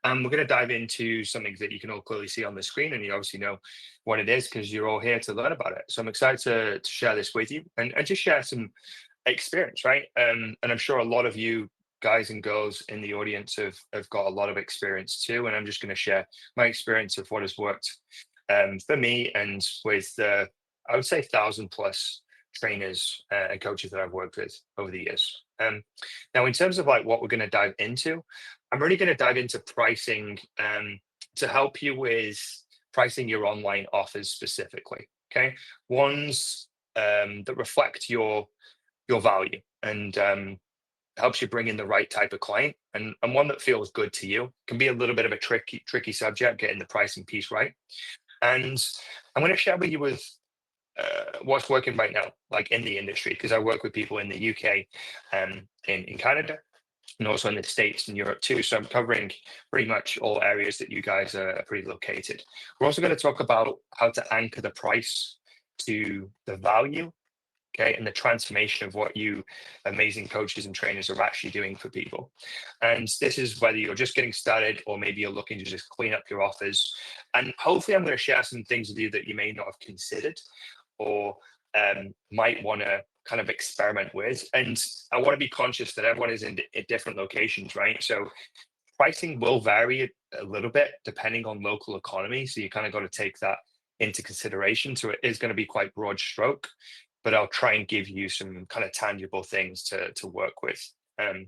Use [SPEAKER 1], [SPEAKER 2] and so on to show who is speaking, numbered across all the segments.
[SPEAKER 1] And we're going to dive into something that you can all clearly see on the screen, and you obviously know what it is because you're all here to learn about it. So I'm excited to share this with you and just share some experience, right? And I'm sure a lot of you guys and girls in the audience have got a lot of experience too. And I'm just going to share my experience of what has worked for me and with I would say 1,000+ trainers and coaches that I've worked with over the years. Now, in terms of like what we're going to dive into, I'm really going to dive into pricing to help you with pricing your online offers specifically. Okay, ones that reflect your value and helps you bring in the right type of client and one that feels good to you. Can be a little bit of a tricky subject getting the pricing piece right. And I'm going to share with you with what's working right now, like in the industry, because I work with people in the UK, in Canada, and also in the States and Europe too. So I'm covering pretty much all areas that you guys are pretty located. We're also going to talk about how to anchor the price to the value, okay, and the transformation of what you amazing coaches and trainers are actually doing for people. And this is whether you're just getting started or maybe you're looking to just clean up your offers. And hopefully, I'm going to share some things with you that you may not have considered or might want to kind of experiment with. And I want to be conscious that everyone is in different locations, right? So pricing will vary a little bit depending on local economy. So you kind of got to take that into consideration. So it is going to be quite broad stroke, but I'll try and give you some kind of tangible things to work with. Um,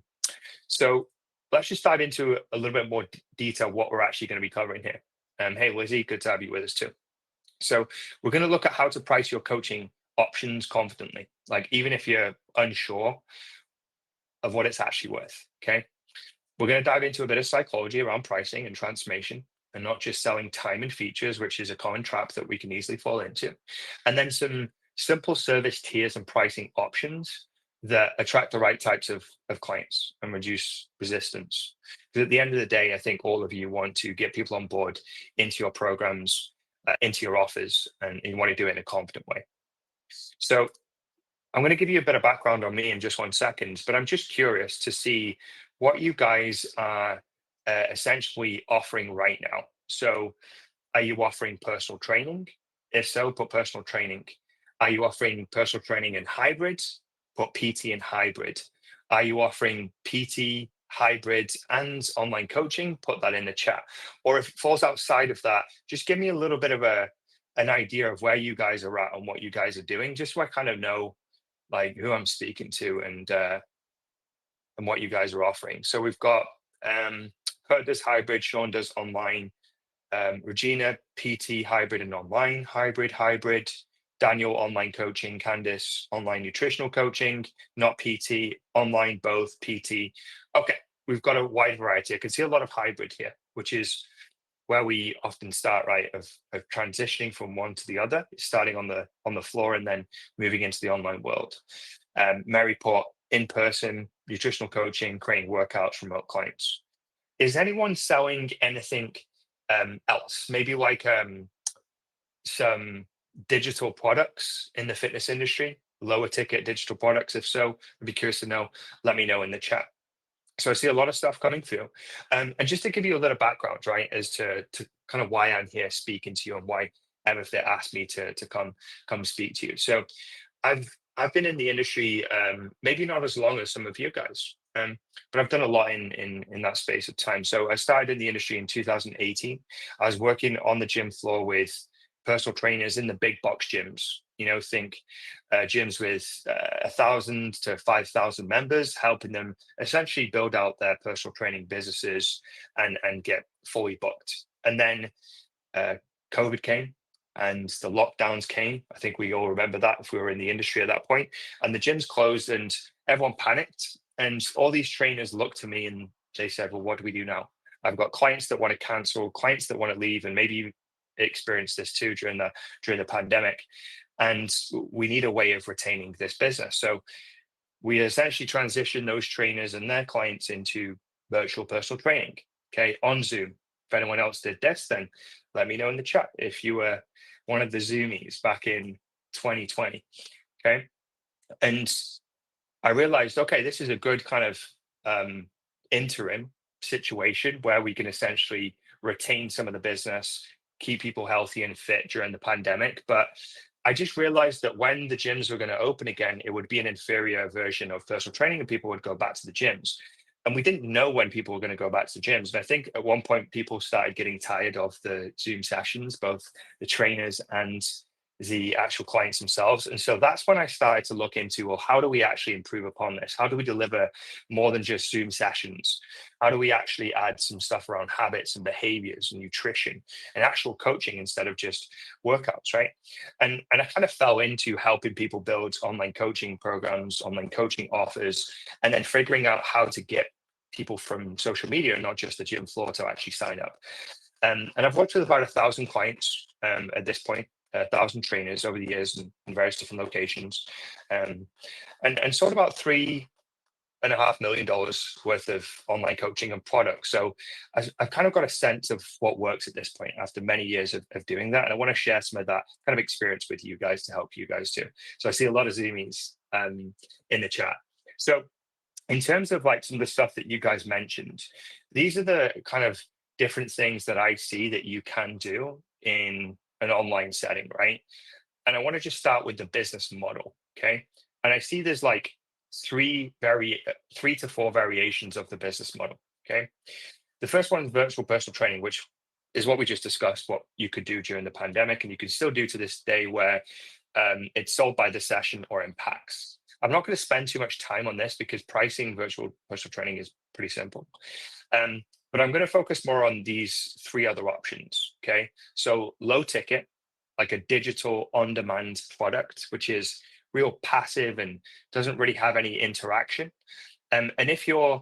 [SPEAKER 1] so let's just dive into a little bit more detail what we're actually going to be covering here. Hey, Lizzie, good to have you with us too. So we're going to look at how to price your coaching options confidently, like even if you're unsure of what it's actually worth. Okay. We're going to dive into a bit of psychology around pricing and transformation and not just selling time and features, which is a common trap that we can easily fall into. And then some simple service tiers and pricing options that attract the right types of clients and reduce resistance. Because at the end of the day, I think all of you want to get people on board into your programs, into your offers, and you want to do it in a confident way. So I'm going to give you a bit of background on me in just 1 second, but I'm just curious to see what you guys are essentially offering right now. So, are you offering personal training? If so, put personal training. Are you offering personal training in hybrid? Put PT in hybrid. Are you offering PT, hybrid, and online coaching? Put that in the chat. Or if it falls outside of that, just give me a little bit of an idea of where you guys are at and what you guys are doing, just so I kind of know like who I'm speaking to and what you guys are offering. So we've got Kurt does hybrid, Sean does online, Regina PT hybrid and online, hybrid, Daniel online coaching, Candice online nutritional coaching, not PT, online both PT. Okay, we've got a wide variety. I can see a lot of hybrid here, which is where we often start, right, of transitioning from one to the other, starting on the floor and then moving into the online world. Mary Port, in person nutritional coaching, creating workouts, remote clients. Is anyone selling anything else? Maybe like some digital products in the fitness industry, lower ticket digital products. If so, I'd be curious to know. Let me know in the chat. So I see a lot of stuff coming through. And just to give you a little background, right, as to kind of why I'm here speaking to you and why Everfit asked me to come speak to you. So I've been in the industry, maybe not as long as some of you guys, but I've done a lot in that space of time. So I started in the industry in 2018. I was working on the gym floor with personal trainers in the big box gyms. You know, think gyms with 1,000 to 5,000 members, helping them essentially build out their personal training businesses and get fully booked. And then COVID came and the lockdowns came. I think we all remember that if we were in the industry at that point. And the gyms closed and everyone panicked. And all these trainers looked to me and they said, well, what do we do now? I've got clients that want to cancel, clients that want to leave, and maybe you experienced this too during the pandemic. And we need a way of retaining this business. So we essentially transitioned those trainers and their clients into virtual personal training, okay, on Zoom. If anyone else did this, then let me know in the chat if you were one of the Zoomies back in 2020, okay? And I realized, okay, this is a good kind of interim situation where we can essentially retain some of the business, keep people healthy and fit during the pandemic. But I just realized that when the gyms were going to open again, it would be an inferior version of personal training and people would go back to the gyms. And we didn't know when people were going to go back to the gyms. And I think at one point people started getting tired of the Zoom sessions, both the trainers and the actual clients themselves. And so that's when I started to look into, well, how do we actually improve upon this? How do we deliver more than just Zoom sessions? How do we actually add some stuff around habits and behaviors and nutrition and actual coaching instead of just workouts, right? And I kind of fell into helping people build online coaching programs, online coaching offers, and then figuring out how to get people from social media, not just the gym floor, to actually sign up. And I've worked with about 1,000 clients at this point, 1,000 trainers over the years in various different locations, um, and sold about $3.5 million worth of online coaching and products. So I've kind of got a sense of what works at this point after many years of doing that. And I want to share some of that kind of experience with you guys to help you guys too. So I see a lot of Zoomies in the chat. So in terms of like some of the stuff that you guys mentioned, these are the kind of different things that I see that you can do in an online setting, right? And I want to just start with the business model, okay? And I see there's like three to four variations of the business model, okay? The first one is virtual personal training, which is what we just discussed, what you could do during the pandemic, and you can still do to this day, where it's sold by the session or in packs. I'm not going to spend too much time on this because pricing virtual personal training is pretty simple. Um, but I'm going to focus more on these three other options. Okay. So low ticket, like a digital on demand product, which is real passive and doesn't really have any interaction. And if you're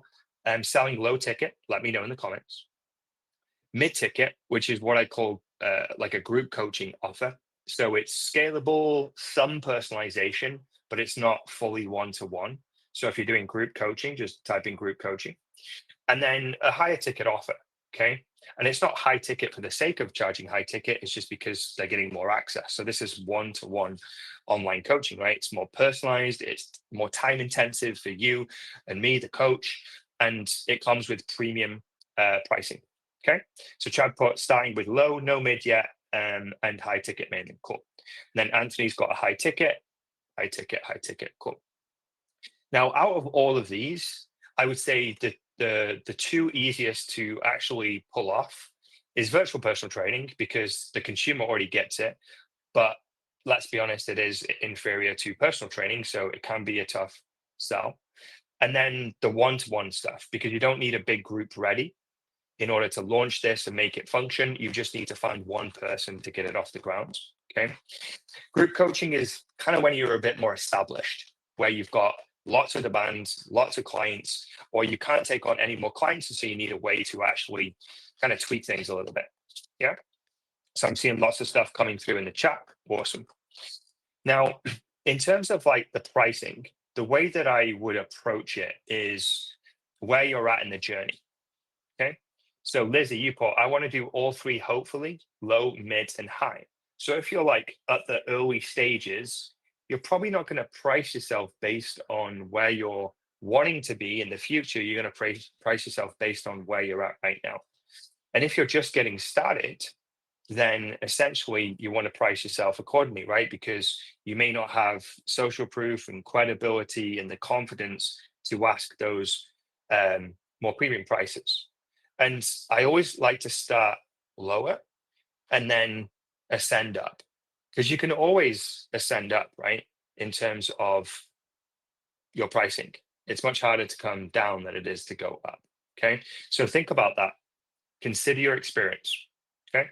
[SPEAKER 1] selling low ticket, let me know in the comments. Mid ticket, which is what I call like a group coaching offer. So it's scalable, some personalization, but it's not fully one to one. So if you're doing group coaching, just type in group coaching. And then a higher ticket offer. Okay. And it's not high ticket for the sake of charging high ticket. It's just because they're getting more access. So this is one to one online coaching, right? It's more personalized. It's more time intensive for you and me, the coach. And it comes with premium pricing. Okay. So Chad put starting with low, no mid yet, and high ticket mainly. Cool. And then Anthony's got a high ticket, high ticket, high ticket. Cool. Now, out of all of these, I would say that the two easiest to actually pull off is virtual personal training because the consumer already gets it. But let's be honest, it is inferior to personal training, so it can be a tough sell. And then the one-to-one stuff, because you don't need a big group ready in order to launch this and make it function. You just need to find one person to get it off the ground. Okay. Group coaching is kind of when you're a bit more established, where you've got lots of demands, lots of clients, or you can't take on any more clients. And so you need a way to actually kind of tweak things a little bit. Yeah. So I'm seeing lots of stuff coming through in the chat. Awesome. Now, in terms of like the pricing, the way that I would approach it is where you're at in the journey. Okay. So Lizzie, you put, I want to do all three, hopefully low, mid, and high. So if you're like at the early stages, you're probably not going to price yourself based on where you're wanting to be in the future. You're going to price yourself based on where you're at right now. And if you're just getting started, then essentially you want to price yourself accordingly, right? Because you may not have social proof and credibility and the confidence to ask those more premium prices. And I always like to start lower and then ascend up because you can always ascend up, right? In terms of your pricing, it's much harder to come down than it is to go up. Okay. So think about that. Consider your experience. Okay.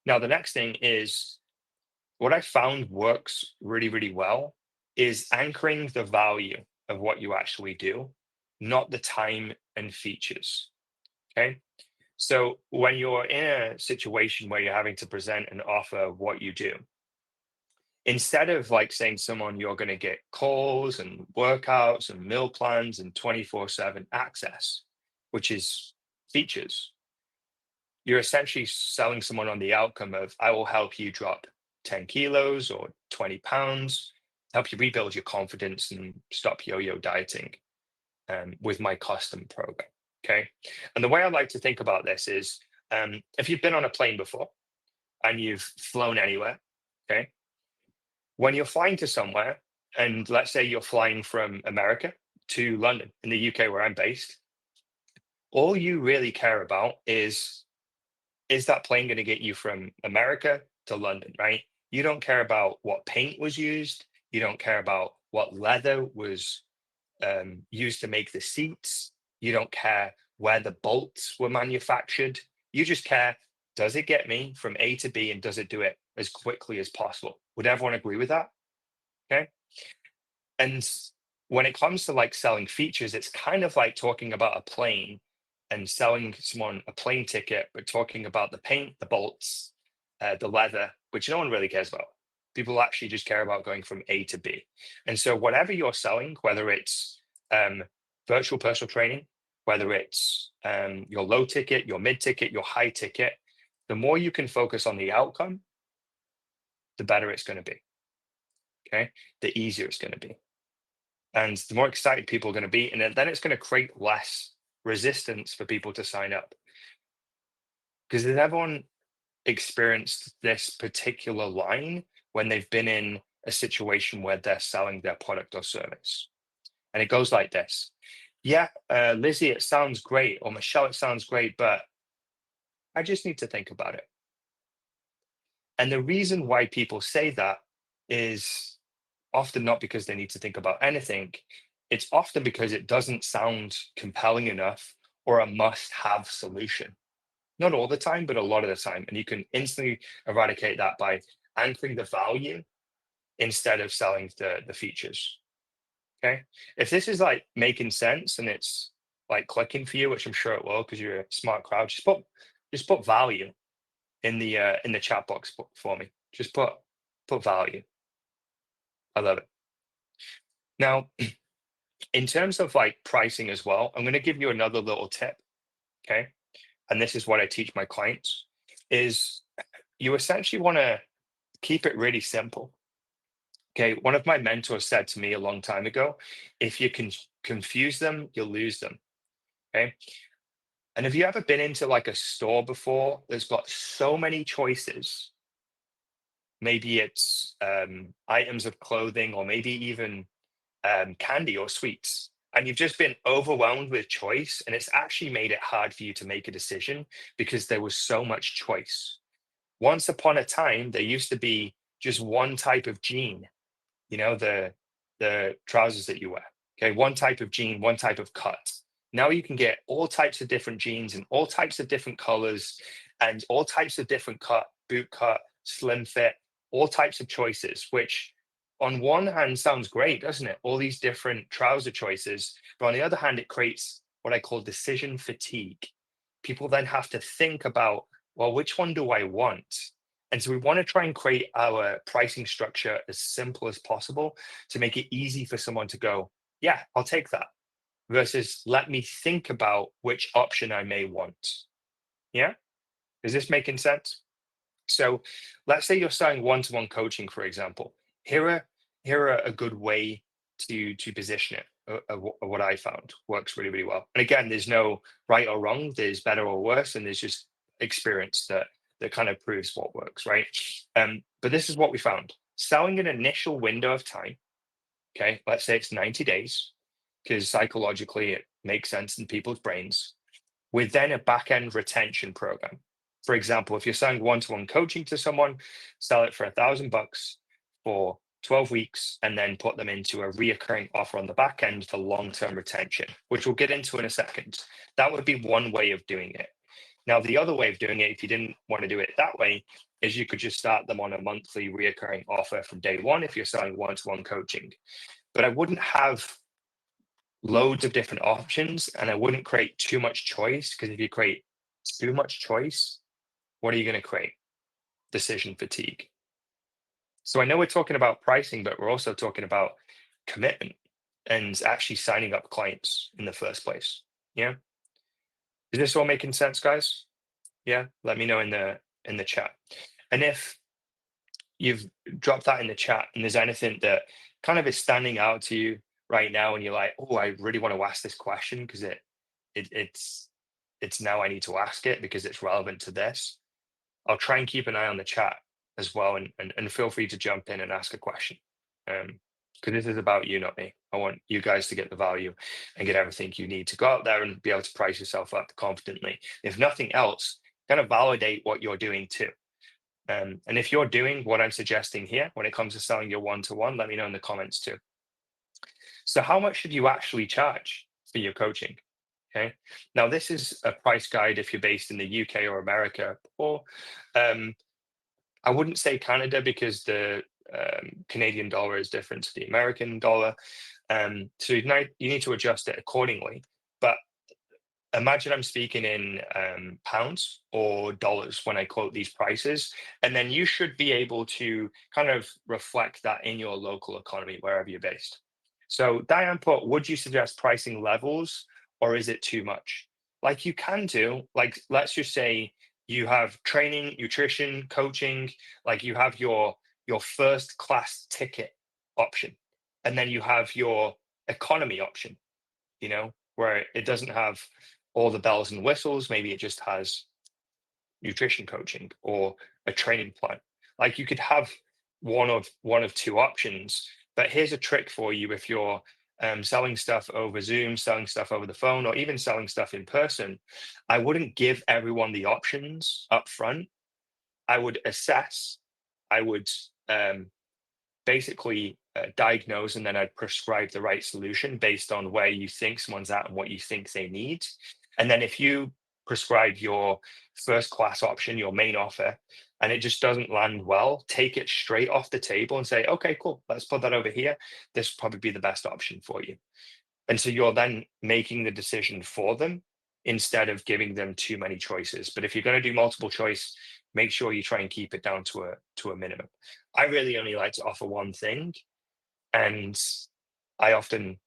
[SPEAKER 1] Now, the next thing is what I found works really, really well is anchoring the value of what you actually do, not the time and features. Okay. So when you're in a situation where you're having to present an offer of what you do, instead of like saying to someone you're going to get calls and workouts and meal plans and 24/7 access, which is features, you're essentially selling someone on the outcome of I will help you drop 10 kilos or 20 pounds, help you rebuild your confidence and stop yo-yo dieting with my custom program. Okay. And the way I like to think about this is if you've been on a plane before and you've flown anywhere, okay, when you're flying to somewhere, and let's say you're flying from America to London in the UK where I'm based, all you really care about is that plane going to get you from America to London, right? You don't care about what paint was used. You don't care about what leather was used to make the seats. You don't care where the bolts were manufactured. You just care, does it get me from A to B and does it do it as quickly as possible? Would everyone agree with that? Okay. And when it comes to like selling features, it's kind of like talking about a plane and selling someone a plane ticket, but talking about the paint, the bolts, the leather, which no one really cares about. People actually just care about going from A to B. And so, whatever you're selling, whether it's um, virtual personal training, whether it's your low ticket, your mid ticket, your high ticket, the more you can focus on the outcome, the better it's going to be. Okay. The easier it's going to be. And the more excited people are going to be, and then it's going to create less resistance for people to sign up. Because has everyone experienced this particular line when they've been in a situation where they're selling their product or service? And it goes like this. Yeah, Lizzie, it sounds great, or Michelle, it sounds great, but I just need to think about it. And the reason why people say that is often not because they need to think about anything. It's often because it doesn't sound compelling enough or a must have solution. Not all the time, but a lot of the time. And you can instantly eradicate that by anchoring the value instead of selling the features. Okay. If this is like making sense and it's like clicking for you, which I'm sure it will because you're a smart crowd, just put value in the chat box for me. Just put value. I love it. Now, in terms of like pricing as well, I'm going to give you another little tip. Okay. And this is what I teach my clients is you essentially want to keep it really simple. Okay. One of my mentors said to me a long time ago, if you can confuse them, you'll lose them. Okay. And have you ever been into like a store before that's got so many choices? Maybe it's items of clothing or maybe even candy or sweets, and you've just been overwhelmed with choice, and it's actually made it hard for you to make a decision because there was so much choice. Once upon a time, there used to be just one type of jean, the trousers that you wear. Okay, one type of jean, one type of cut. Now you can get all types of different jeans and all types of different colors and all types of different cut, boot cut, slim fit, all types of choices, which on one hand sounds great, doesn't it? All these different trouser choices. But on the other hand, it creates what I call decision fatigue. People then have to think about, well, which one do I want? And so we want to try and create our pricing structure as simple as possible to make it easy for someone to go, yeah, I'll take that, versus let me think about which option I may want. Yeah. Is this making sense? So let's say you're selling one-to-one coaching, for example. Here are here are a good way to position it. What I found works really, really well. And again, there's no right or wrong. There's better or worse, and there's just experience that kind of proves what works, right? But this is what we found: selling an initial window of time. Okay, let's say it's 90 days, because psychologically it makes sense in people's brains with then a back end retention program. For example, if you're selling one to one coaching to someone, sell it for $1,000 for 12 weeks and then put them into a reoccurring offer on the back end for long term retention, which we'll get into in a second. That would be one way of doing it. Now, the other way of doing it, if you didn't want to do it that way, is you could just start them on a monthly reoccurring offer from day one if you're selling one to one coaching. But I wouldn't have loads of different options and I wouldn't create too much choice because if you create too much choice, what are you going to create? Decision fatigue. So I know we're talking about pricing, but we're also talking about commitment and actually signing up clients in the first place. Yeah. Is this all making sense, guys? Yeah. Let me know in the chat. And if you've dropped that in the chat and there's anything that kind of is standing out to you right now and you're like, oh, I really want to ask this question because it's now I need to ask it because it's relevant to this. I'll try and keep an eye on the chat as well, and feel free to jump in and ask a question. Because this is about you, not me. I want you guys to get the value and get everything you need to go out there and be able to price yourself up confidently. If nothing else, kind of validate what you're doing too. And if you're doing what I'm suggesting here when it comes to selling your one-to-one, let me know in the comments too. So how much should you actually charge for your coaching? Okay. Now this is a price guide if you're based in the UK or America, or um, I wouldn't say Canada because the Canadian dollar is different to the American dollar. So you need to adjust it accordingly. But imagine I'm speaking in pounds or dollars when I quote these prices, and then you should be able to kind of reflect that in your local economy, wherever you're based. So Diane put, would you suggest pricing levels or is it too much? Like you can do, like let's just say you have training, nutrition, coaching, like you have your first class ticket option, and then you have your economy option, where it doesn't have all the bells and whistles. Maybe it just has nutrition coaching or a training plan. Like you could have one of two options. But here's a trick for you if you're selling stuff over Zoom, selling stuff over the phone, or even selling stuff in person. I wouldn't give everyone the options up front. I would assess. I would basically diagnose, and then I'd prescribe the right solution based on where you think someone's at and what you think they need. And then if you prescribe your first class option, your main offer, and it just doesn't land well, take it straight off the table and say, okay, cool, let's put that over here. This will probably be the best option for you. And so you're then making the decision for them instead of giving them too many choices. But if you're going to do multiple choice, make sure you try and keep it down to a minimum. I really only like to offer one thing, and I often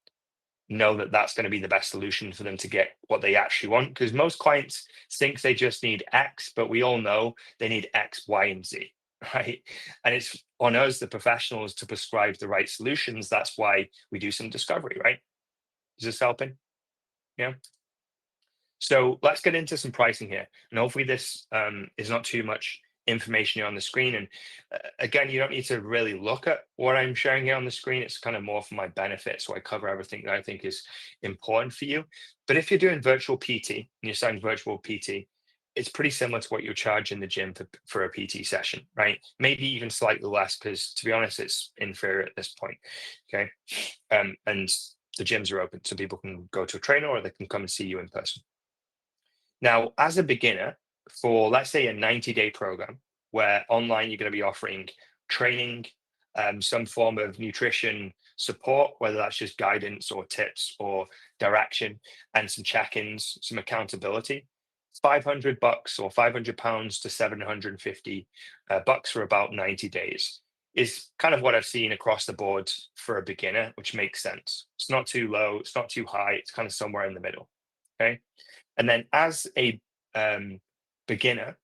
[SPEAKER 1] know that that's going to be the best solution for them to get what they actually want. Because most clients think they just need X, but we all know they need X, Y, and Z, right? And it's on us, the professionals, to prescribe the right solutions. That's why we do some discovery, right? Is this helping? Yeah. So let's get into some pricing here. And hopefully this is not too much information here on the screen. And again, you don't need to really look at what I'm sharing here on the screen. It's kind of more for my benefit. So I cover everything that I think is important for you. But if you're doing virtual PT and you're selling virtual PT, it's pretty similar to what you charge in the gym for a PT session, right? Maybe even slightly less because, to be honest, it's inferior at this point. Okay. And the gyms are open so people can go to a trainer or they can come and see you in person. Now, as a beginner, for let's say a 90-day program where online you're going to be offering training, some form of nutrition support, whether that's just guidance or tips or direction, and some check-ins, some accountability. $500 or £500 to 750 bucks for about 90 days is kind of what I've seen across the board for a beginner, which makes sense. It's not too low, it's not too high, it's kind of somewhere in the middle. Okay. And then as a beginner,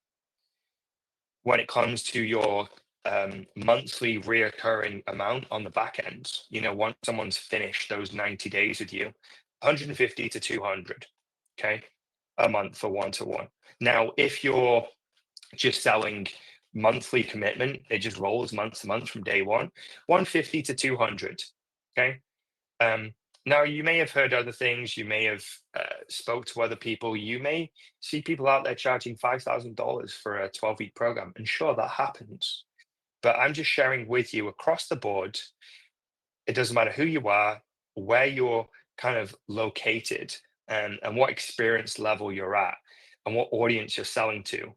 [SPEAKER 1] when it comes to your monthly reoccurring amount on the back end, once someone's finished those 90 days with you, 150 to 200, okay, a month for one-to-one. Now, if you're just selling monthly commitment, it just rolls month to month from day one, 150 to 200, okay? Now, you may have heard other things. You may have spoke to other people. You may see people out there charging $5,000 for a 12-week program. And sure, that happens. But I'm just sharing with you across the board. It doesn't matter who you are, where you're kind of located, and what experience level you're at, and what audience you're selling to.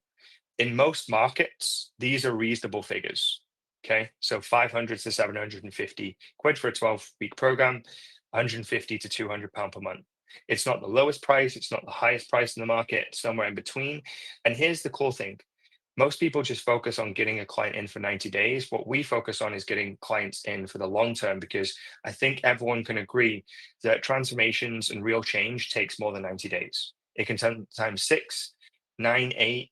[SPEAKER 1] In most markets, these are reasonable figures. Okay, so 500 to 750 quid for a 12-week program, 150 to 200 pound per month. It's not the lowest price, it's not the highest price in the market, it's somewhere in between. And here's the cool thing. Most people just focus on getting a client in for 90 days. What we focus on is getting clients in for the long term, because I think everyone can agree that transformations and real change takes more than 90 days. It can sometimes 6, 9, 8,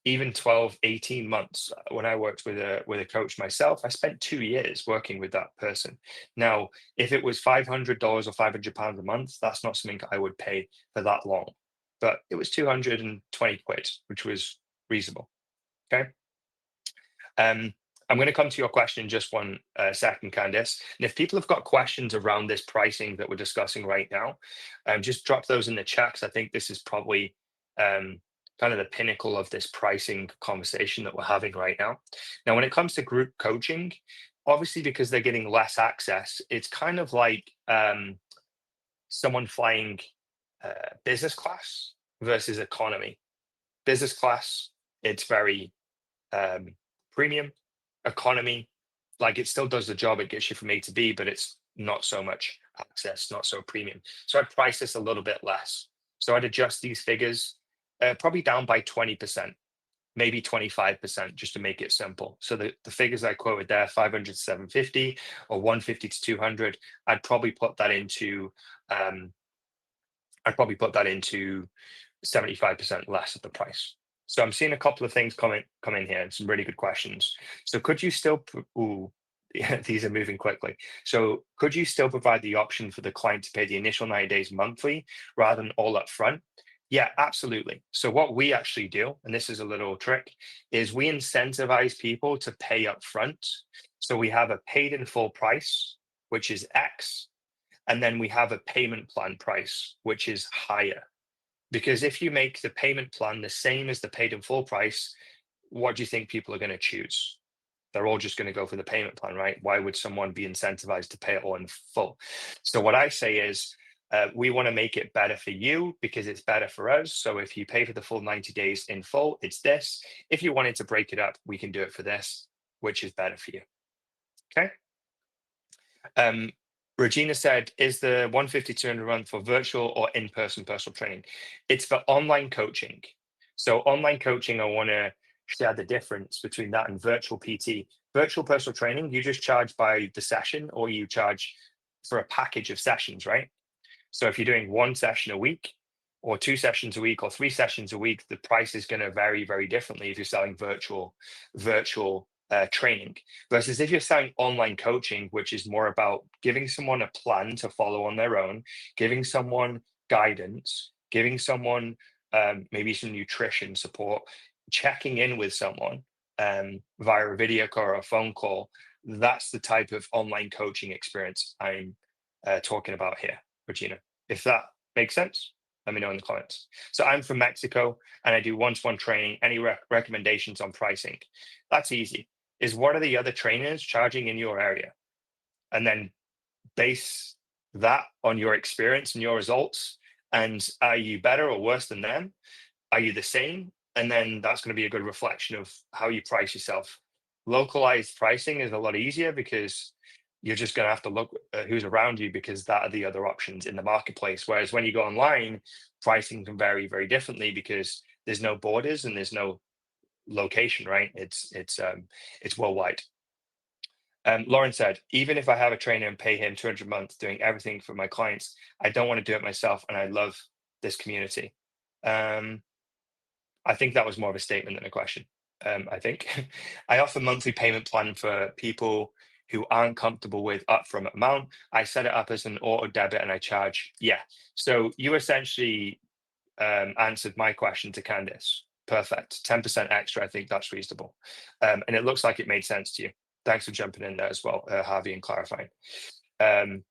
[SPEAKER 1] Even 12, 18 months. When I worked with a coach myself, I spent 2 years working with that person. Now, if it was $500 or £500 a month, that's not something I would pay for that long. But it was 220 quid, which was reasonable. Okay. Um, I'm going to come to your question in just one second, Candice. And if people have got questions around this pricing that we're discussing right now, just drop those in the chat, 'cause I think this is probably um, kind of the pinnacle of this pricing conversation that we're having right now. Now, when it comes to group coaching, obviously because they're getting less access, it's kind of like someone flying business class versus economy. Business class, it's very um, premium. Economy, like it still does the job, it gets you from A to B, but it's not so much access, not so premium. So I'd price this a little bit less. So I'd adjust these figures probably down by 20%, maybe 25%, just to make it simple. So the figures I quoted there, 500 to 750 or 150 to 200, I'd probably put that into um, I'd probably put that into 75% less of the price. So I'm seeing a couple of things come in here and some really good questions. So could you still, ooh, yeah, these are moving quickly. So could you still provide the option for the client to pay the initial 90 days monthly rather than all up front? Yeah, absolutely. So what we actually do, and this is a little trick, is we incentivize people to pay up front. So we have a paid in full price, which is X, and then we have a payment plan price, which is higher. Because if you make the payment plan the same as the paid in full price, what do you think people are going to choose? They're all just going to go for the payment plan, right? Why would someone be incentivized to pay it all in full? So what I say is, we want to make it better for you because it's better for us. So if you pay for the full 90 days in full, it's this. If you wanted to break it up, we can do it for this, which is better for you. Okay. Um, Regina said, is the 150, 200 run for virtual or in-person personal training? It's for online coaching. So online coaching, I want to share the difference between that and virtual PT. Virtual personal training, you just charge by the session or you charge for a package of sessions, right? So if you're doing one session a week or two sessions a week or three sessions a week, the price is going to vary very differently if you're selling virtual training versus if you're selling online coaching, which is more about giving someone a plan to follow on their own, giving someone guidance, giving someone maybe some nutrition support, checking in with someone via a video call or a phone call. That's the type of online coaching experience I'm talking about here, Regina. If that makes sense, let me know in the comments. So I'm from Mexico and I do one-to-one training. Any recommendations on pricing? That's easy. Is what are the other trainers charging in your area? And then base that on your experience and your results. And are you better or worse than them? Are you the same? And then that's going to be a good reflection of how you price yourself. Localized pricing is a lot easier because you're just going to have to look at who's around you because that are the other options in the marketplace. Whereas when you go online, pricing can vary very differently because there's no borders and there's no location, right? It's worldwide. Lauren said, even if I have a trainer and pay him 200 a month doing everything for my clients, I don't want to do it myself and I love this community. Um, I think that was more of a statement than a question. I think I offer monthly payment plan for people who aren't comfortable with upfront amount. I set it up as an auto debit and I charge. Yeah. So you essentially answered my question to Candice. Perfect. 10% extra. I think that's reasonable. And it looks like it made sense to you. Thanks for jumping in there as well, Harvey, and clarifying. Um,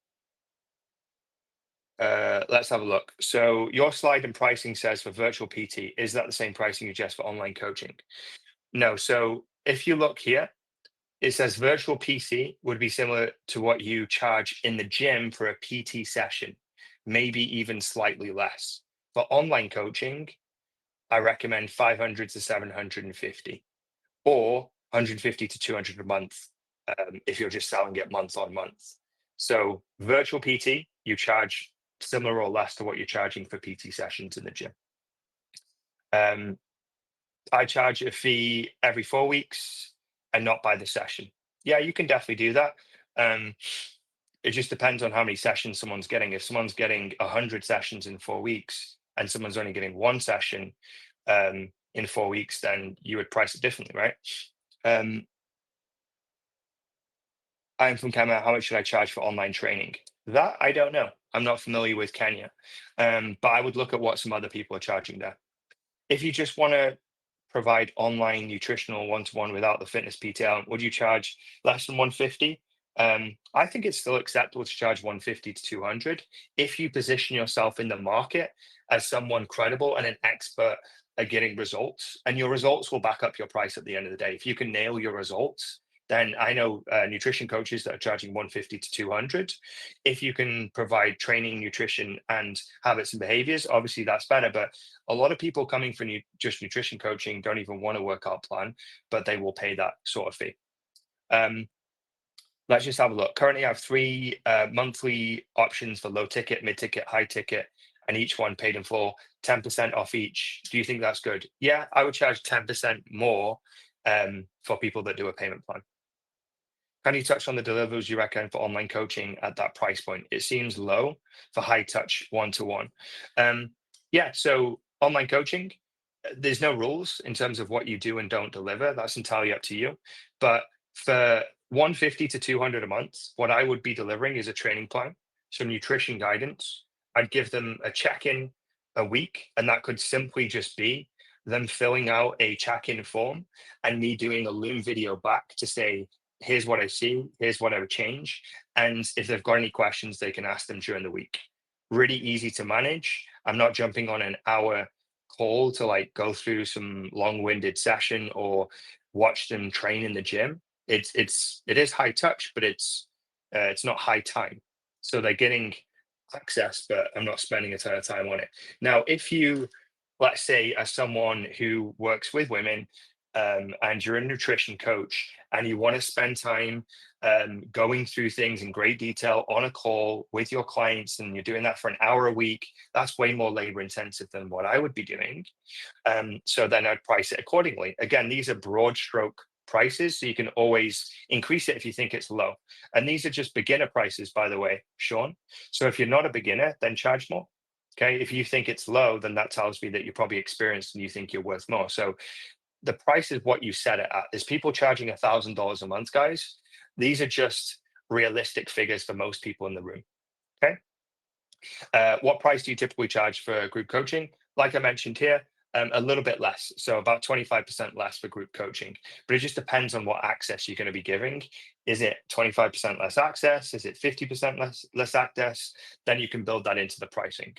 [SPEAKER 1] let's have a look. So your slide and pricing says for virtual PT, is that the same pricing you just for online coaching? No. So if you look here, it says virtual PC would be similar to what you charge in the gym for a PT session, maybe even slightly less. For online coaching, I recommend 500 to 750 or 150 to 200 a month if you're just selling it month on month. So virtual PT, you charge similar or less to what you're charging for PT sessions in the gym. Um, I charge a fee every 4 weeks and not by the session. Yeah, you can definitely do that. Um, it just depends on how many sessions someone's getting. If someone's getting 100 sessions in 4 weeks and someone's only getting one session in 4 weeks, then you would price it differently, right? Um, I'm from Kenya. How much should I charge for online training? That I don't know. I'm not familiar with Kenya, but I would look at what some other people are charging there. If you just want to provide online nutritional one-to-one without the fitness PTL, would you charge less than 150? I think it's still acceptable to charge 150 to 200 if you position yourself in the market as someone credible and an expert at getting results, and your results will back up your price at the end of the day. If you can nail your results, then I know nutrition coaches that are charging 150 to 200. If you can provide training, nutrition, and habits and behaviors, obviously that's better. But a lot of people coming for just nutrition coaching don't even want a workout plan, but they will pay that sort of fee. Um, let's just have a look. Currently, I have three monthly options for low ticket, mid ticket, high ticket, and each one paid in full, 10% off each. Do you think that's good? Yeah, I would charge 10% more for people that do a payment plan. Can you touch on the deliverables you reckon for online coaching at that price point? It seems low for high touch one-to-one. Yeah, so online coaching, there's no rules in terms of what you do and don't deliver. That's entirely up to you. But for 150 to 200 a month, what I would be delivering is a training plan, some nutrition guidance. I'd give them a check-in a week, and that could simply just be them filling out a check-in form and me doing a Loom video back to say, here's what I see, here's what I would change. And if they've got any questions, they can ask them during the week. Really easy to manage. I'm not jumping on an hour call to like go through some long-winded session or watch them train in the gym. It is high touch, but it's not high time. So they're getting access, but I'm not spending a ton of time on it. Now, if you, let's say, as someone who works with women, and you're a nutrition coach and you want to spend time going through things in great detail on a call with your clients, and you're doing that for an hour a week, that's way more labor intensive than what I would be doing. So then I'd price it accordingly. Again, these are broad stroke prices, so you can always increase it if you think it's low. And these are just beginner prices, by the way, Sean. So if you're not a beginner, then charge more. Okay. If you think it's low, then that tells me that you're probably experienced and you think you're worth more. So the price is what you set it at. There's people charging $1,000 a month, guys. These are just realistic figures for most people in the room. Okay. What price do you typically charge for group coaching? Like I mentioned here, a little bit less. So about 25% less for group coaching. But it just depends on what access you're going to be giving. Is it 25% less access? Is it 50% less access? Then you can build that into the pricing.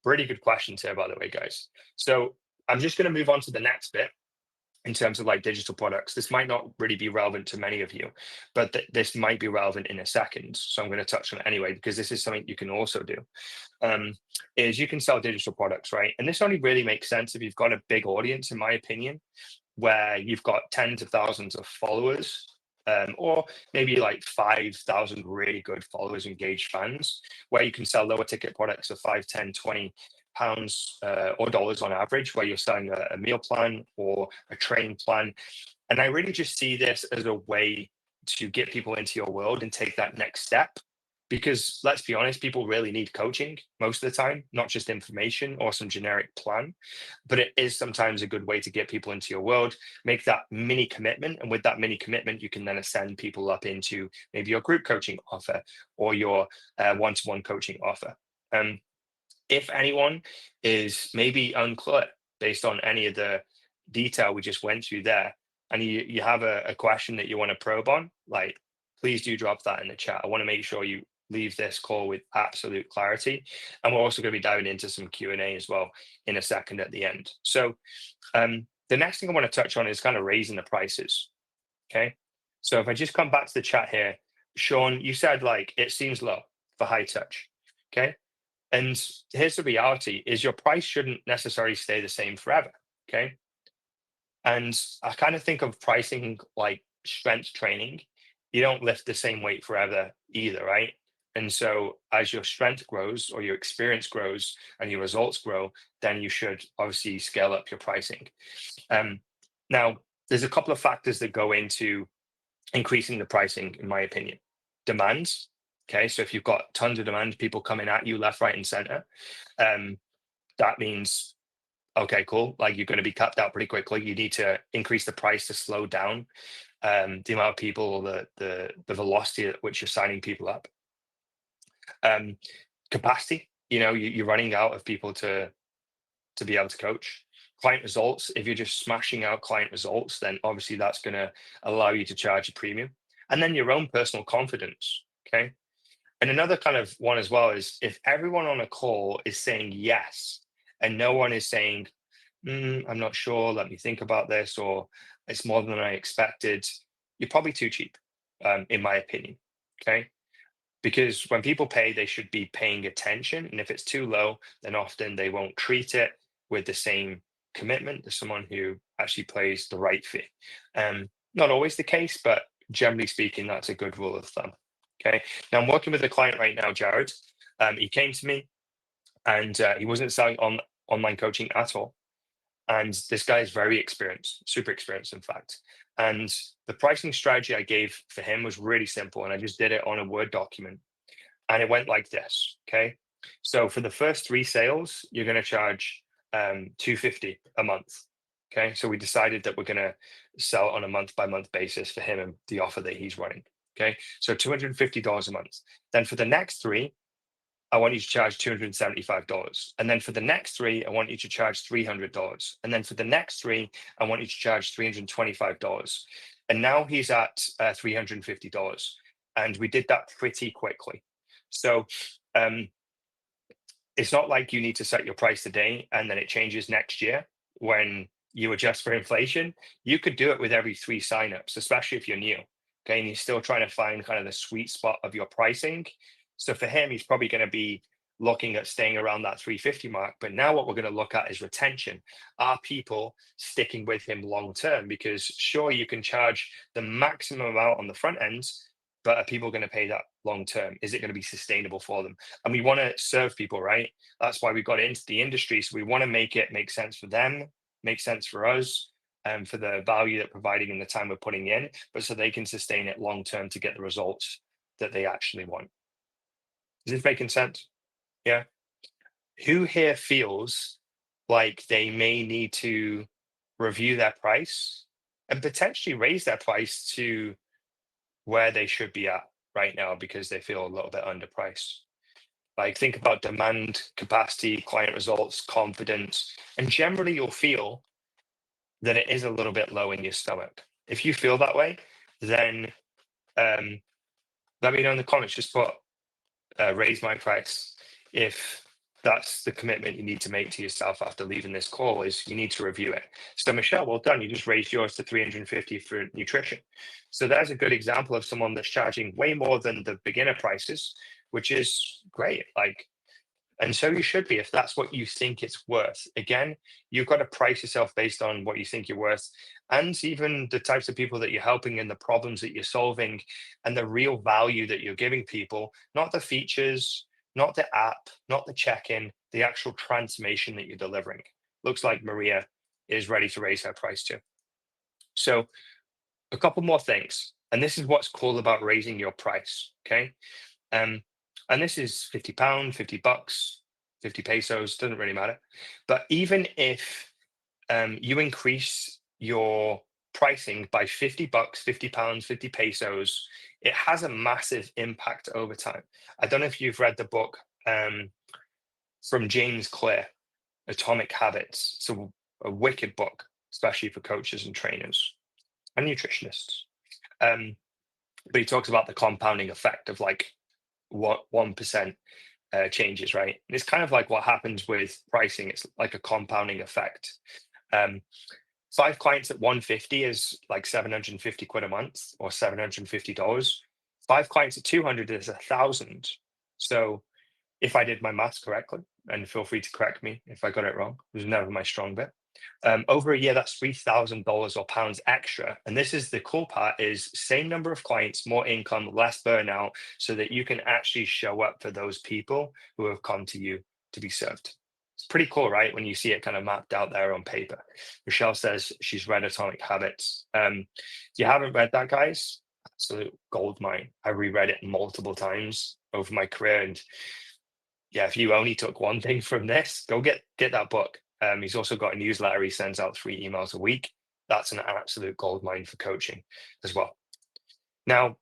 [SPEAKER 1] Really good questions here, by the way, guys. So I'm just going to move on to the next bit in terms of like digital products. This might not really be relevant to many of you, but this might be relevant in a second. So I'm going to touch on it anyway, because this is something you can also do. Is you can sell digital products, right? And this only really makes sense if you've got a big audience, in my opinion, where you've got tens of thousands of followers, or maybe like 5,000 really good followers, engaged fans, where you can sell lower ticket products of 5, 10, 20 pounds or dollars on average, where you're selling a meal plan or a training plan. And I really just see this as a way to get people into your world and take that next step. Because let's be honest, people really need coaching most of the time, not just information or some generic plan. But it is sometimes a good way to get people into your world, make that mini commitment. And with that mini commitment, you can then ascend people up into maybe your group coaching offer or your one-to-one coaching offer. If anyone is maybe unclear based on any of the detail we just went through there, and you have a question that you want to probe on, like, please do drop that in the chat. I want to make sure you leave this call with absolute clarity. And we're also going to be diving into some Q&A as well in a second at the end. So the next thing I want to touch on is kind of raising the prices. Okay. So if I just come back to the chat here, Sean, you said like it seems low for high touch. Okay. And here's the reality is your price shouldn't necessarily stay the same forever. Okay. And I kind of think of pricing like strength training. You don't lift the same weight forever either, right? And so as your strength grows or your experience grows and your results grow, then you should obviously scale up your pricing. Um, now, there's a couple of factors that go into increasing the pricing, in my opinion. Demands. Okay, so if you've got tons of demand, people coming at you left, right, and center, that means Okay, cool. Like you're going to be capped out pretty quickly. You need to increase the price to slow down the amount of people, the velocity at which you're signing people up. Um, Capacity, you're running out of people to be able to coach. Client results, if you're just smashing out client results, then obviously that's going to allow you to charge a premium. And then your own personal confidence. Okay. And another kind of one as well is if everyone on a call is saying yes, and no one is saying, I'm not sure, let me think about this, or it's more than I expected, you're probably too cheap, in my opinion. Okay. Because when people pay, they should be paying attention. And if it's too low, then often they won't treat it with the same commitment as someone who actually pays the right fee. Not always the case, but generally speaking, that's a good rule of thumb. Okay. Now I'm working with a client right now, Jared. He came to me and he wasn't selling on online coaching at all. And this guy is very experienced, super experienced, in fact. And the pricing strategy I gave for him was really simple. And I just did it on a Word document. And it went like this. Okay. So for the first three sales, you're going to charge 250 a month. Okay. So we decided that we're going to sell on a month by month basis for him and the offer that he's running. Okay. So $250 a month. Then for the next three, I want you to charge $275. And then for the next three, I want you to charge $300. And then for the next three, I want you to charge $325. And now he's at $350. And we did that pretty quickly. So um, it's not like you need to set your price today and then it changes next year when you adjust for inflation. You could do it with every three signups, especially if you're new. Okay. And you're still trying to find kind of the sweet spot of your pricing. So for him, he's probably going to be looking at staying around that 350 mark. But now what we're going to look at is retention. Are people sticking with him long term? Because sure, you can charge the maximum amount on the front end, but are people going to pay that long term? Is it going to be sustainable for them? And we want to serve people, right? That's why we got into the industry. So we want to make it make sense for them, make sense for us, and for the value that providing and the time we're putting in, but so they can sustain it long term to get the results that they actually want. Is this making sense? Yeah. Who here feels like they may need to review their price and potentially raise their price to where they should be at right now because they feel a little bit underpriced? Like think about demand, capacity, client results, confidence, and generally you'll feel that it is a little bit low in your stomach. If you feel that way, then um, let me know in the comments. Just put raise my price. If that's the commitment you need to make to yourself after leaving this call, is you need to review it. So Michelle, well done. You just raised yours to 350 for nutrition. So that's a good example of someone that's charging way more than the beginner prices, which is great. Like, and so you should be if that's what you think it's worth. Again, you've got to price yourself based on what you think you're worth and even the types of people that you're helping and the problems that you're solving and the real value that you're giving people, not the features, not the app, not the check-in, the actual transformation that you're delivering. Looks like Maria is ready to raise her price too. So a couple more things. And this is what's cool about raising your price. Okay. Um, and this is £50, $50, 50 pesos, doesn't really matter. But even if you increase your pricing by £50, £50, 50 pesos, it has a massive impact over time. I don't know if you've read the book from James Clear, Atomic Habits. It's a wicked book, especially for coaches and trainers and nutritionists. Um, but he talks about the compounding effect of like what 1% changes, right? And it's kind of like what happens with pricing. It's like a compounding effect. Um, five clients at 150 is like 750 quid a month or $750. Five clients at 200 is 1,000. So if I did my maths correctly, and feel free to correct me if I got it wrong, it was never my strong bit. Over a year, that's $3,000 or pounds extra. And this is the cool part is same number of clients, more income, less burnout, so that you can actually show up for those people who have come to you to be served. It's pretty cool, right? When you see it kind of mapped out there on paper. Michelle says she's read Atomic Habits. If you haven't read that, guys, absolute gold mine. I reread it multiple times over my career. And yeah, if you only took one thing from this, go get that book. He's also got a newsletter. He sends out 3 emails a week. That's an absolute gold mine for coaching as well. Now,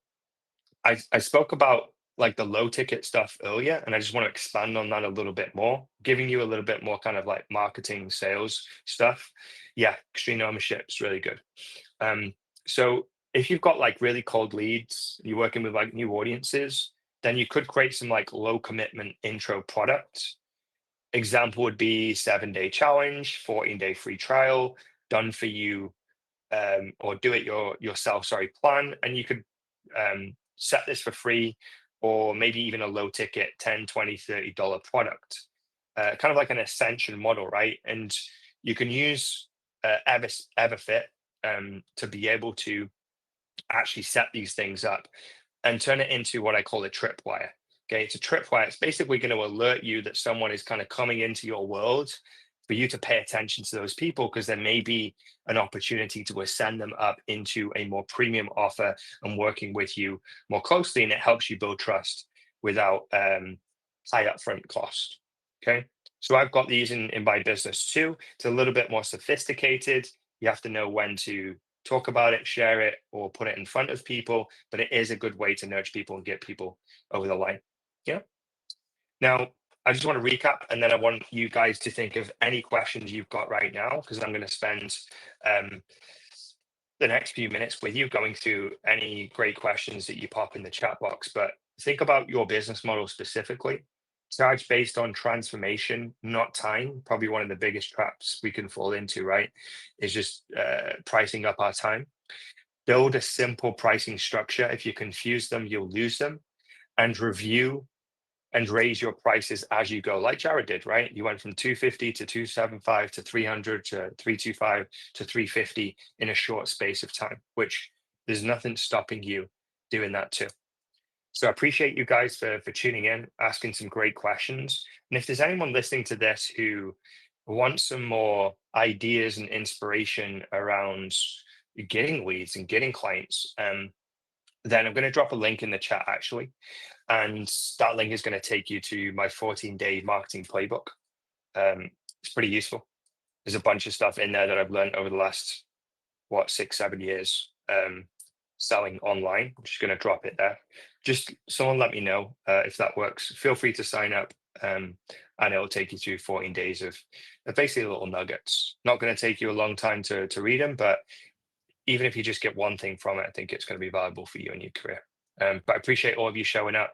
[SPEAKER 1] I spoke about like the low ticket stuff earlier, and I just want to expand on that a little bit more, giving you a little bit more kind of like marketing sales stuff. Yeah, extreme ownership is really good. Um, so if you've got like really cold leads, you're working with like new audiences, then you could create some like low commitment intro products. Example would be 7-day challenge, 14-day free trial, done for you, or do it yourself, sorry, plan. And you could set this for free, or maybe even a low ticket 10, 20, $30 product, kind of like an ascension model, right? And you can use Everfit to be able to actually set these things up and turn it into what I call a tripwire. Okay, it's a tripwire. It's basically going to alert you that someone is kind of coming into your world for you to pay attention to those people, because there may be an opportunity to ascend them up into a more premium offer and working with you more closely, and it helps you build trust without high upfront cost. Okay, so I've got these in my business too. It's a little bit more sophisticated. You have to know when to talk about it, share it, or put it in front of people, but it is a good way to nurture people and get people over the line. Yeah. Now, I just want to recap, and then I want you guys to think of any questions you've got right now, because I'm going to spend um, the next few minutes with you going through any great questions that you pop in the chat box. But think about your business model specifically. Charge based on transformation, not time. Probably one of the biggest traps we can fall into, right? Is just pricing up our time. Build a simple pricing structure. If you confuse them, you'll lose them. And review and raise your prices as you go, like Jared did, right? You went from 250 to 275 to 300 to 325 to 350 in a short space of time, which there's nothing stopping you doing that too. So I appreciate you guys for tuning in, asking some great questions. And if there's anyone listening to this who wants some more ideas and inspiration around getting leads and getting clients, then I'm going to drop a link in the chat actually. And that link is going to take you to my 14-day marketing playbook. It's pretty useful. There's a bunch of stuff in there that I've learned over the last, 6, 7 years selling online. I'm just going to drop it there. Just someone let me know if that works. Feel free to sign up, and it'll take you through 14 days of basically little nuggets. Not going to take you a long time to read them, but even if you just get one thing from it, I think it's going to be valuable for you in your career. But I appreciate all of you showing up.